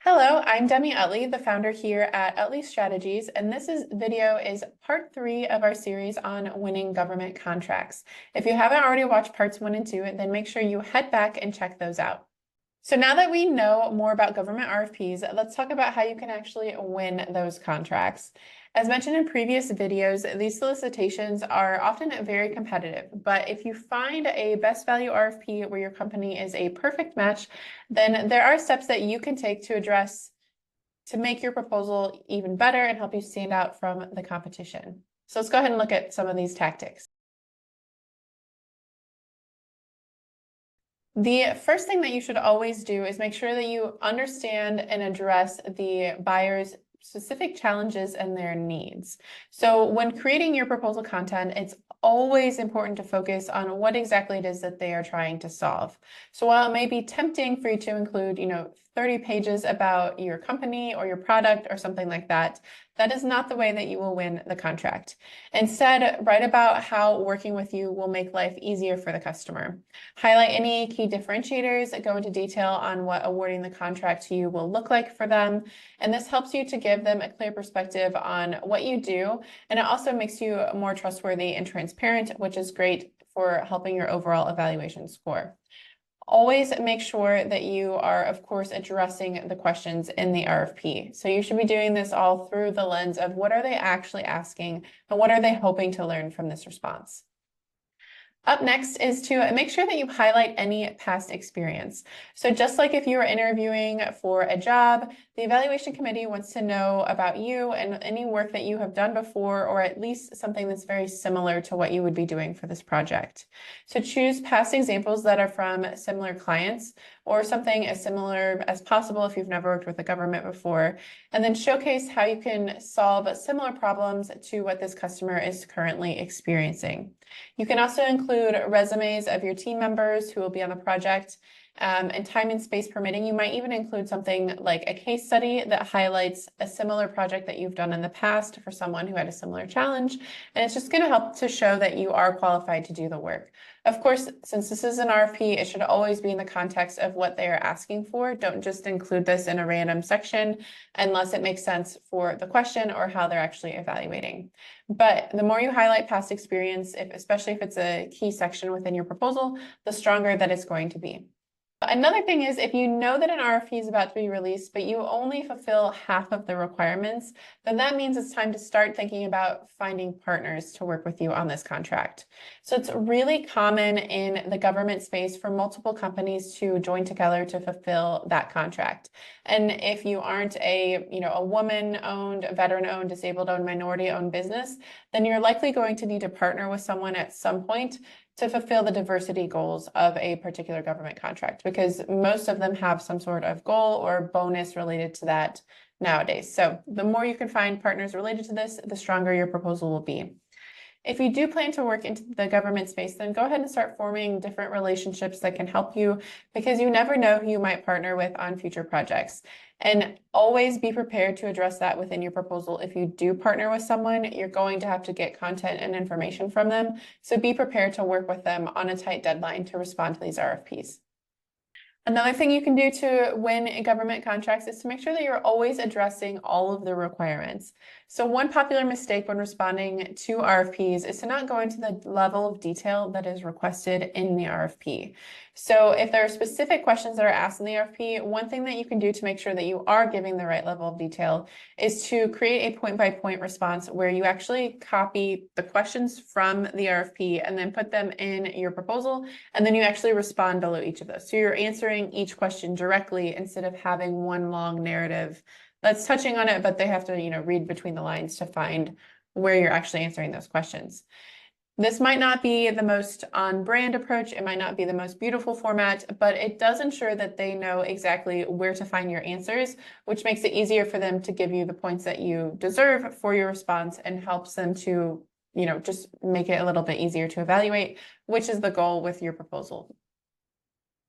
Hello, I'm Demi Utley, the founder here at Utley Strategies, and video is part 3 of our series on winning government contracts. If you haven't already watched parts 1 and 2, then make sure you head back and check those out. So now that we know more about government RFPs, let's talk about how you can actually win those contracts. As mentioned in previous videos, these solicitations are often very competitive, but if you find a best value RFP where your company is a perfect match, then there are steps that you can take to make your proposal even better and help you stand out from the competition. So let's go ahead and look at some of these tactics. The first thing that you should always do is make sure that you understand and address the buyer's specific challenges and their needs. So when creating your proposal content, it's always important to focus on what exactly it is that they are trying to solve. So while it may be tempting for you to include, 30 pages about your company or your product or something like that, that is not the way that you will win the contract. Instead, write about how working with you will make life easier for the customer. Highlight any key differentiators, go into detail on what awarding the contract to you will look like for them. And this helps you to give them a clear perspective on what you do. And it also makes you more trustworthy and transparent, which is great for helping your overall evaluation score. Always make sure that you are, of course, addressing the questions in the RFP. So you should be doing this all through the lens of what are they actually asking and what are they hoping to learn from this response. Up next is to make sure that you highlight any past experience. So just like if you were interviewing for a job, the evaluation committee wants to know about you and any work that you have done before, or at least something that's very similar to what you would be doing for this project. So choose past examples that are from similar clients or something as similar as possible if you've never worked with the government before, and then showcase how you can solve similar problems to what this customer is currently experiencing. You can also include resumes of your team members who will be on the project, and time and space permitting, you might even include something like a case study that highlights a similar project that you've done in the past for someone who had a similar challenge. And it's just going to help to show that you are qualified to do the work. Of course, since this is an RFP, it should always be in the context of what they are asking for. Don't just include this in a random section unless it makes sense for the question or how they're actually evaluating. But the more you highlight past experience, especially if it's a key section within your proposal, the stronger that it's going to be. Another thing is if you know that an RFP is about to be released, but you only fulfill half of the requirements, then that means it's time to start thinking about finding partners to work with you on this contract. So it's really common in the government space for multiple companies to join together to fulfill that contract. And if you aren't a woman-owned, veteran-owned, disabled-owned, minority-owned business, then you're likely going to need to partner with someone at some point to fulfill the diversity goals of a particular government contract, because most of them have some sort of goal or bonus related to that nowadays. So the more you can find partners related to this, the stronger your proposal will be. If you do plan to work into the government space, then go ahead and start forming different relationships that can help you, because you never know who you might partner with on future projects. And always be prepared to address that within your proposal. If you do partner with someone, you're going to have to get content and information from them. So be prepared to work with them on a tight deadline to respond to these RFPs. Another thing you can do to win government contracts is to make sure that you're always addressing all of the requirements. So one popular mistake when responding to RFPs is to not go into the level of detail that is requested in the RFP. So if there are specific questions that are asked in the RFP, one thing that you can do to make sure that you are giving the right level of detail is to create a point-by-point response where you actually copy the questions from the RFP and then put them in your proposal, and then you actually respond below each of those. So you're answering each question directly instead of having one long narrative that's touching on it, but they have to, read between the lines to find where you're actually answering those questions. This might not be the most on-brand approach. It might not be the most beautiful format, but it does ensure that they know exactly where to find your answers, which makes it easier for them to give you the points that you deserve for your response and helps them to, just make it a little bit easier to evaluate, which is the goal with your proposal.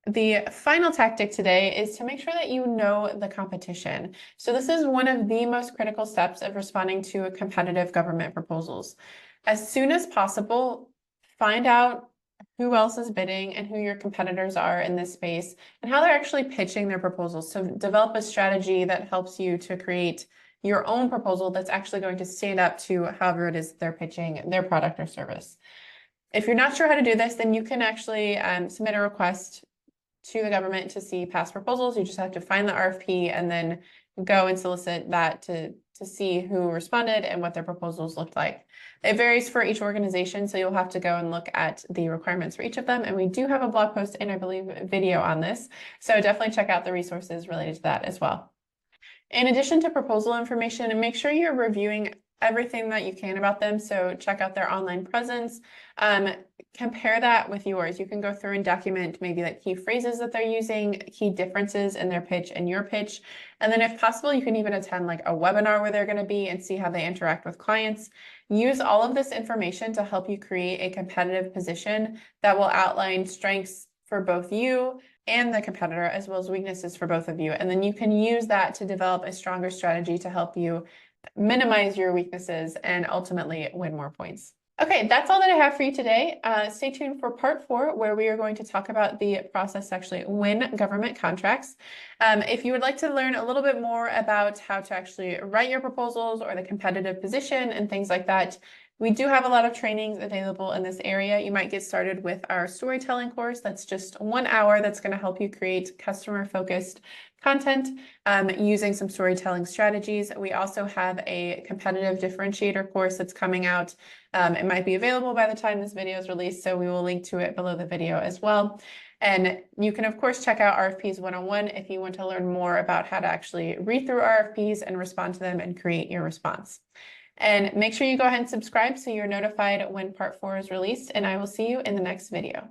The final tactic today is to make sure that you know the competition. So this is one of the most critical steps of responding to competitive government proposals. As soon as possible, find out who else is bidding and who your competitors are in this space and how they're actually pitching their proposals. So develop a strategy that helps you to create your own proposal that's actually going to stand up to however it is they're pitching their product or service. If you're not sure how to do this, then you can actually submit a request to the government to see past proposals. You just have to find the RFP and then go and solicit that to see who responded and what their proposals looked like. It varies for each organization, so you'll have to go and look at the requirements for each of them. And we do have a blog post and I believe a video on this. So definitely check out the resources related to that as well. In addition to proposal information, make sure you're reviewing everything that you can about them. So check out their online presence, compare that with yours. You can go through and document maybe like key phrases that they're using, key differences in their pitch and your pitch. And then if possible, you can even attend like a webinar where they're going to be and see how they interact with clients. Use all of this information to help you create a competitive position that will outline strengths for both you and the competitor, as well as weaknesses for both of you. And then you can use that to develop a stronger strategy to help you minimize your weaknesses and ultimately win more points. Okay, that's all that I have for you today. Stay tuned for part 4, where we are going to talk about the process to actually win government contracts. If you would like to learn a little bit more about how to actually write your proposals or the competitive position and things like that, we do have a lot of trainings available in this area. You might get started with our storytelling course. That's just 1 hour that's going to help you create customer-focused content using some storytelling strategies. We also have a competitive differentiator course that's coming out. It might be available by the time this video is released, so we will link to it below the video as well. And you can, of course, check out RFPs 101 if you want to learn more about how to actually read through RFPs and respond to them and create your response. And make sure you go ahead and subscribe so you're notified when part 4 is released, and I will see you in the next video.